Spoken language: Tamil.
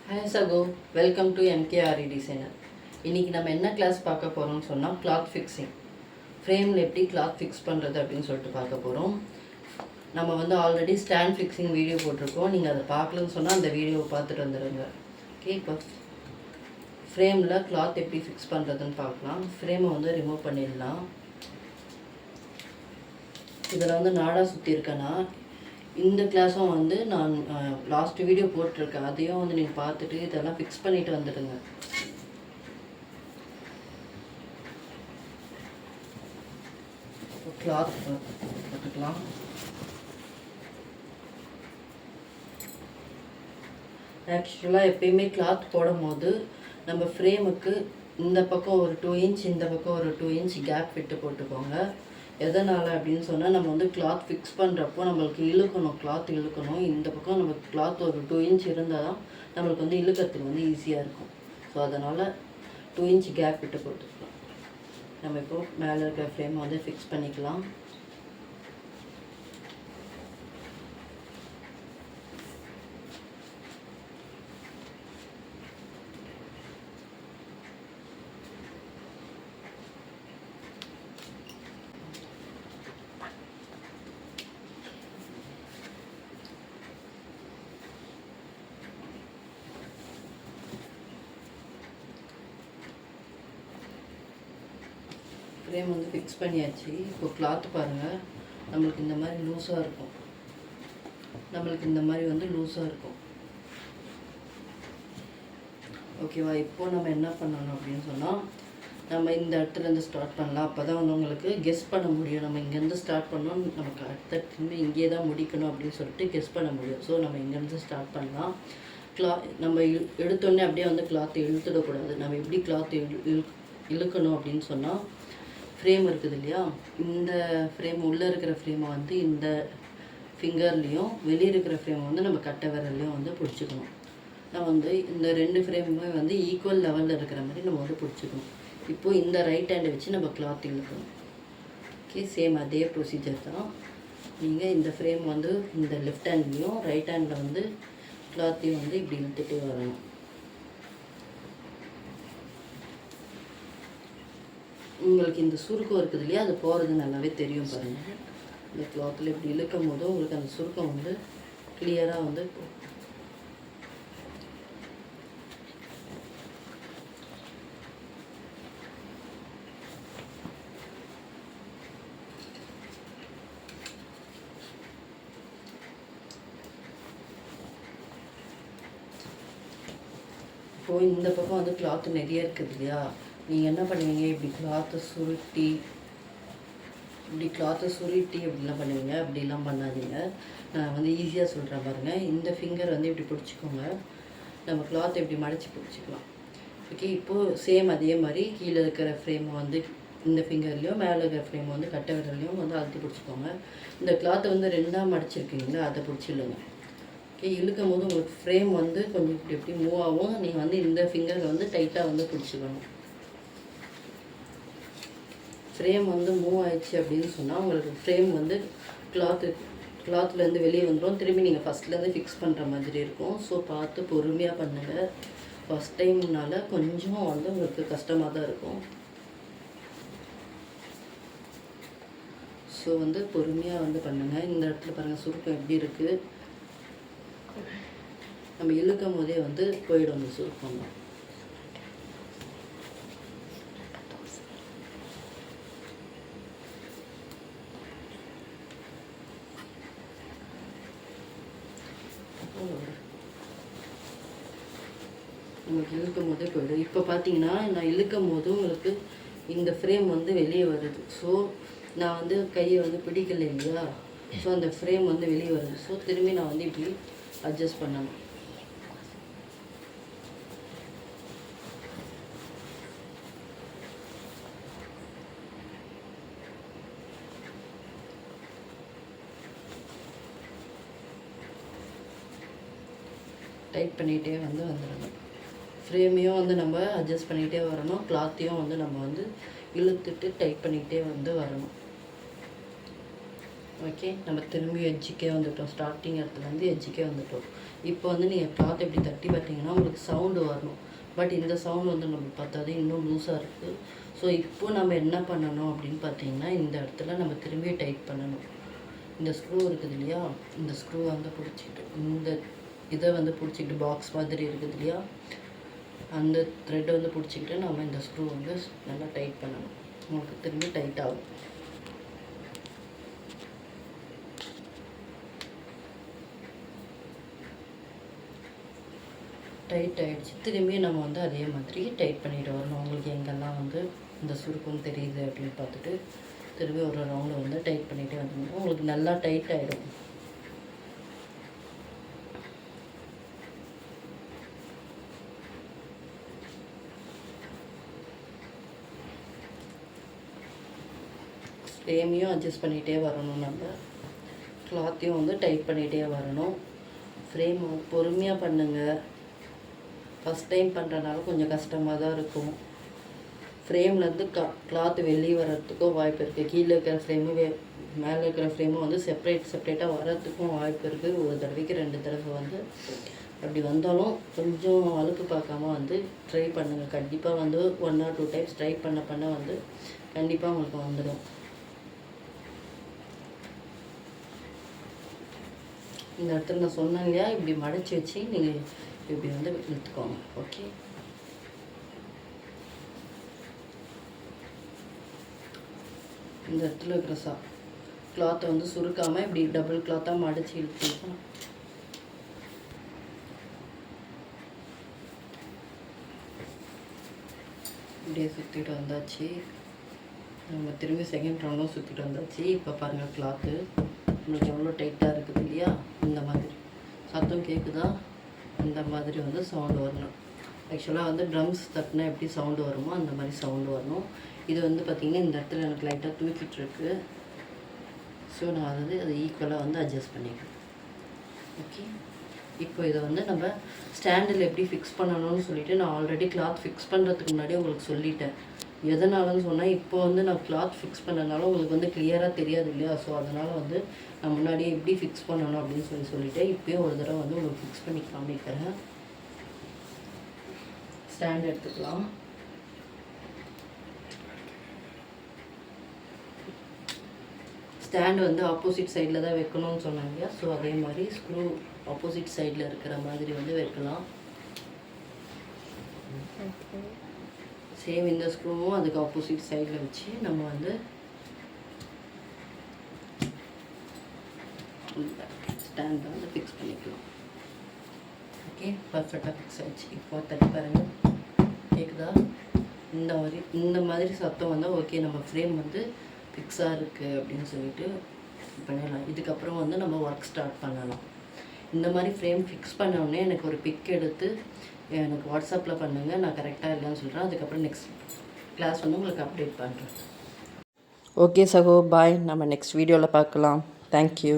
Hi Sago, welcome to MKRE Designer. இன்னைக்கு நம்ம என்ன கிளாஸ் பார்க்க போகிறோம்னு சொன்னால் கிளாத் ஃபிக்ஸிங். ஃப்ரேமில் எப்படி கிளாத் ஃபிக்ஸ் பண்ணுறது அப்படின்னு சொல்லிட்டு பார்க்க போகிறோம். நம்ம வந்து ஆல்ரெடி ஸ்டாண்ட் ஃபிக்ஸிங் வீடியோ போட்டிருக்கோம். நீங்கள் அதை பார்க்கலன்னு சொன்னால் அந்த வீடியோவை பார்த்துட்டு வந்துடுங்க. ஓகே, இப்போ ஃப்ரேமில் கிளாத் எப்படி ஃபிக்ஸ் பண்ணுறதுன்னு பார்க்கலாம். ஃப்ரேமை வந்து ரிமூவ் பண்ணிடலாம். இதில் வந்து நாடா சுற்றி இருக்கேன்னா இந்த கிளாஸும் வந்து நான் லாஸ்ட் வீடியோ போட்டிருக்கேன். அதையும் வந்து நீங்கள் பார்த்துட்டு இதெல்லாம் ஃபிக்ஸ் பண்ணிவிட்டு வந்துடுங்க. கிளாத் போட்டுக்கலாம். ஆக்சுவலாக எப்பயுமே கிளாத் போடும் போது நம்ம ஃப்ரேமுக்கு இந்த பக்கம் ஒரு 2 இன்ச், இந்த பக்கம் ஒரு 2 இன்ச் கேப் விட்டு போட்டுக்கோங்க. எதனால் அப்படின்னு சொன்னால் நம்ம வந்து கிளாத் ஃபிக்ஸ் பண்ணுறப்போ நம்மளுக்கு கிளாத் இழுக்கணும். இந்த பக்கம் நம்ம கிளாத் ஒரு 2 இன்ச் இருந்தால் தான் நம்மளுக்கு வந்து இழுக்கிறதுக்கு வந்து ஈஸியாக இருக்கும். ஸோ அதனால் 2 இன்ச் கேப் விட்டு போட்டுக்கலாம். நம்ம இப்போது மேலே இருக்கிற ஃப்ரேமை வந்து ஃபிக்ஸ் பண்ணிக்கலாம். ஃப்ரேம் வந்து ஃபிக்ஸ் பண்ணியாச்சு. இப்போ கிளாத்து பாருங்கள், நம்மளுக்கு இந்த மாதிரி லூஸாக இருக்கும். ஓகேவா? இப்போது நம்ம என்ன பண்ணணும் அப்படின்னு சொன்னால், நம்ம இந்த இடத்துலேருந்து ஸ்டார்ட் பண்ணலாம். அப்போ தான் வந்து உங்களுக்கு கெஸ் பண்ண முடியும். நம்ம இங்கேருந்து ஸ்டார்ட் பண்ணோம், நமக்கு அடுத்த இங்கே தான் முடிக்கணும் அப்படின்னு சொல்லிட்டு கெஸ் பண்ண முடியும். ஸோ நம்ம இங்கேருந்து ஸ்டார்ட் பண்ணலாம். நம்ம எடுத்தோடனே அப்படியே வந்து கிளாத்தை இழுத்துடக்கூடாது. நம்ம எப்படி கிளாத்து இழுக்கணும் அப்படின்னு சொன்னால், ஃப்ரேம் இருக்குது இல்லையா, இந்த ஃப்ரேம் உள்ளே இருக்கிற ஃப்ரேமை வந்து இந்த ஃபிங்கர்லேயும் வெளியே இருக்கிற ஃப்ரேமை வந்து நம்ம கட்டை விரல்லையும் வந்து பிடிச்சிக்கணும். நம்ம வந்து இந்த 2 ஃப்ரேமுமே வந்து ஈக்குவல் லெவலில் இருக்கிற மாதிரி நம்ம வந்து பிடிச்சிக்கணும். இப்போது இந்த ரைட் ஹேண்டை வச்சு நம்ம கிளாத் இழுக்கணும். ஓகே, சேம் அதே ப்ரொசீஜர் தான். நீங்கள் இந்த ஃப்ரேம் வந்து இந்த லெஃப்ட் ஹேண்ட்லேயும் ரைட் ஹேண்டில் வந்து கிளாத்தையும் வந்து இப்படி இழுத்துட்டு வரணும். உங்களுக்கு இந்த சுருக்கம் இருக்குது இல்லையா, அது போகிறது நல்லாவே தெரியும் பாருங்கள். இந்த கிளாத்தில் இப்படி இழுக்கும் போது உங்களுக்கு அந்த சுருக்கம் வந்து கிளியராக வந்து இப்போது இந்த பக்கம் வந்து கிளாத்து நிறைய இருக்குது இல்லையா, நீங்கள் என்ன பண்ணுவீங்க, இப்படி கிளாத்தை சுருட்டி அப்படிலாம் பண்ணுவீங்க. அப்படிலாம் பண்ணாதீங்க. நான் வந்து ஈஸியாக சொல்கிறேன் பாருங்கள். இந்த ஃபிங்கர் வந்து இப்படி பிடிச்சிக்கோங்க. நம்ம கிளாத்தை இப்படி மடித்து பிடிச்சிக்கலாம். ஓகே, இப்போது சேம் அதே மாதிரி கீழே இருக்கிற ஃப்ரேமை வந்து இந்த ஃபிங்கர்லேயும் மேலே இருக்கிற ஃப்ரேமை வந்து கட்டை விரல்லையும் வந்து அழுத்தி பிடிச்சிக்கோங்க. இந்த கிளாத்தை வந்து 2ஆக மடிச்சிருக்கீங்களா, அதை பிடிச்சிடுங்க. ஓகே, இழுக்கும் போது உங்களுக்கு ஃப்ரேம் வந்து கொஞ்சம் இப்படி மூவ் ஆகும். நீங்கள் வந்து இந்த ஃபிங்கரில் வந்து டைட்டாக வந்து பிடிச்சிக்கணும். ஃப்ரேம் வந்து மூவ் ஆயிடுச்சு அப்படின்னு சொன்னால் உங்களுக்கு ஃப்ரேம் வந்து கிளாத்துலேருந்து வெளியே வந்துடும். திரும்பி நீங்கள் ஃபஸ்ட்லேருந்து ஃபிக்ஸ் பண்ணுற மாதிரி இருக்கும். ஸோ பார்த்து பொறுமையாக பண்ணுங்கள். ஃபஸ்ட் டைம்னால கொஞ்சம் வந்து உங்களுக்கு கஷ்டமாக தான் இருக்கும். ஸோ வந்து பொறுமையாக வந்து பண்ணுங்கள். இந்த இடத்துல பாருங்கள், சுருக்கம் எப்படி இருக்குது. நம்ம இழுக்கும் போதே வந்து போயிடும் அந்த சுருக்கம். உங்களுக்கு இழுக்கும் போதே போயிடும். இப்போ பார்த்தீங்கன்னா நான் இழுக்கும் போது உங்களுக்கு இந்த ஃப்ரேம் வந்து வெளியே வருது. ஸோ நான் வந்து கையை வந்து பிடிக்கல இல்லையா, ஸோ அந்த ஃப்ரேம் வந்து வெளியே வருது. ஸோ திரும்பி நான் வந்து இப்படி அட்ஜஸ்ட் பண்ணணும். டைட் பண்ணிகிட்டே வந்து வந்துடணும். ஃப்ரேமையும் வந்து நம்ம அட்ஜஸ்ட் பண்ணிகிட்டே வரணும். கிளாத்தையும் வந்து நம்ம வந்து இழுத்துட்டு டைட் பண்ணிக்கிட்டே வந்து வரணும். ஓகே, நம்ம திரும்பி எட்ஜுக்கே வந்துட்டோம். ஸ்டார்டிங் இடத்துலேருந்து எட்ஜுக்கே வந்துட்டோம். இப்போ வந்து நீங்கள் கிளாத் எப்படி தட்டி பார்த்தீங்கன்னா உங்களுக்கு சவுண்டு வரணும். பட் இந்த சவுண்டு வந்து நம்ம பார்த்தாது இன்னும் லூஸாக இருக்குது. ஸோ இப்போ நம்ம என்ன பண்ணணும் அப்படின்னு பார்த்தீங்கன்னா, இந்த இடத்துல நம்ம திரும்பி டைட் பண்ணணும். இந்த ஸ்க்ரூ இருக்குது இல்லையா, இந்த ஸ்க்ரூ வந்து பிடிச்சிக்கிட்டு இந்த இதை வந்து பிடிச்சிக்கிட்டு பாக்ஸ் மாதிரி இருக்குது இல்லையா, அந்த த்ரெட்டை வந்து பிடிச்சிக்கிட்டு நம்ம இந்த ஸ்க்ரூ வந்து நல்லா டைட் பண்ணணும். உங்களுக்கு திரும்பி டைட் ஆகும். டைட் ஆகிடுச்சு. திரும்பி நம்ம வந்து அதே மாதிரி டைட் பண்ணிட்டு வரணும். உங்களுக்கு எங்கெல்லாம் வந்து இந்த சுருக்கம் தெரியுது அப்படின்னு பார்த்துட்டு திரும்பி ஒரு ரவுண்டு வந்து டைட் பண்ணிகிட்டே வந்துடணும். உங்களுக்கு நல்லா டைட் ஆகிடும். ஃப்ரேமையும் அட்ஜஸ்ட் பண்ணிகிட்டே வரணும். நம்ம கிளாத்தையும் வந்து டைட் பண்ணிகிட்டே வரணும். ஃப்ரேம் பொறுமையாக பண்ணுங்கள். ஃபஸ்ட் டைம் பண்ணுறனால கொஞ்சம் கஷ்டமாக தான் இருக்கும். ஃப்ரேம்லேருந்து கிளாத்து வெளியே வர்றதுக்கும் வாய்ப்பு இருக்குது. கீழே இருக்கிற ஃப்ரேமு மேலே இருக்கிற ஃப்ரேமும் வந்து செப்பரேட்டாக வர்றதுக்கும் வாய்ப்பு இருக்குது. ஒரு தடவைக்கு 2 தடவை வந்து அப்படி வந்தாலும் கொஞ்சம் அழுக்கு பார்க்காம வந்து ட்ரை பண்ணுங்கள். கண்டிப்பாக வந்து 1 or 2 டைம்ஸ் ட்ரை பண்ண வந்து கண்டிப்பாக உங்களுக்கு வந்துடும். இந்த இடத்துல நான் சொன்னேன் இல்லையா, இப்படி மடித்து வச்சு நீங்கள் இப்படி வந்து இழுத்துக்கோங்க. ஓகே, இந்த இடத்துல இருக்கிற கிளாத்தை வந்து சுருக்காமல் இப்படி டபுள் கிளாத்தாக மடித்து இழுத்துக்கணும். இப்படியே சுற்றிட்டு வந்தாச்சு. நம்ம திரும்பி செகண்ட் ரவுண்டும் சுற்றிட்டு வந்தாச்சு. இப்போ பாருங்கள் கிளாத்து உங்களுக்கு எவ்வளோ டைட்டாக இருக்குது இல்லையா. இந்த மாதிரி சத்தம் கேட்குதா, இந்த மாதிரி வந்து சவுண்டு வரணும். ஆக்சுவலாக வந்து ட்ரம்ஸ் தட்டினா எப்படி சவுண்டு வருமோ அந்த மாதிரி சவுண்டு வரணும். இது வந்து பார்த்திங்கன்னா இந்த இடத்துல எனக்கு லைட்டாக தூக்கிட்டு இருக்கு. ஸோ நான் அதை ஈக்குவலாக வந்து அட்ஜஸ்ட் பண்ணிக்கிறேன். ஓகே, இப்போ இதை வந்து நம்ம ஸ்டாண்டில் எப்படி ஃபிக்ஸ் பண்ணணும்னு சொல்லிவிட்டு நான் ஆல்ரெடி கிளாத் ஃபிக்ஸ் பண்ணுறதுக்கு முன்னாடி உங்களுக்கு சொல்லிட்டேன். எதனாலன்னு சொன்னால் இப்போ வந்து நான் கிளாத் ஃபிக்ஸ் பண்ணனால உங்களுக்கு வந்து கிளியராக தெரியாது இல்லையா. ஸோ அதனால் வந்து நான் முன்னாடியே எப்படி ஃபிக்ஸ் பண்ணணும் அப்படின்னு சொல்லிவிட்டேன். இப்போயே ஒரு தடவை வந்து உங்களுக்கு ஃபிக்ஸ் பண்ணி காமிக்கிறேன். ஸ்டாண்ட் எடுத்துக்கலாம். ஸ்டாண்டு வந்து ஆப்போசிட் சைடில் தான் வைக்கணும்னு சொன்னாங்க இல்லையா. ஸோ அதே மாதிரி ஸ்க்ரூ ஆப்போசிட் சைடில் இருக்கிற மாதிரி வந்து வைக்கலாம். சேம் இந்த ஸ்க்ரூவும் அதுக்கு ஆப்போசிட் சைடில் வச்சு நம்ம வந்து ஸ்டாண்டை வந்து ஃபிக்ஸ் பண்ணிக்கலாம். ஓகே, பர்ஃபெக்டாக ஃபிக்ஸ் ஆகிடுச்சு. இப்போ தட்டி பாருங்கள், கேட்குதா? இந்த மாதிரி சத்தம் வந்தால் ஓகே, நம்ம ஃப்ரேம் வந்து ஃபிக்ஸாக இருக்குது அப்படின்னு சொல்லிட்டு பண்ணிடலாம். இதுக்கப்புறம் வந்து நம்ம ஒர்க் ஸ்டார்ட் பண்ணலாம். இந்த மாதிரி ஃப்ரேம் ஃபிக்ஸ் பண்ணோடனே எனக்கு ஒரு பிக் எடுத்து எனக்கு வாட்ஸ்அப்பில் பண்ணுங்கள். நான் கரெக்டாக இல்லைன்னு சொல்கிறேன். அதுக்கப்புறம் நெக்ஸ்ட் கிளாஸ் வந்து உங்களுக்கு அப்டேட் பண்ணுறேன். ஓகே சகோ, பாய். நம்ம நெக்ஸ்ட் வீடியோவில் பார்க்கலாம். தேங்க்யூ.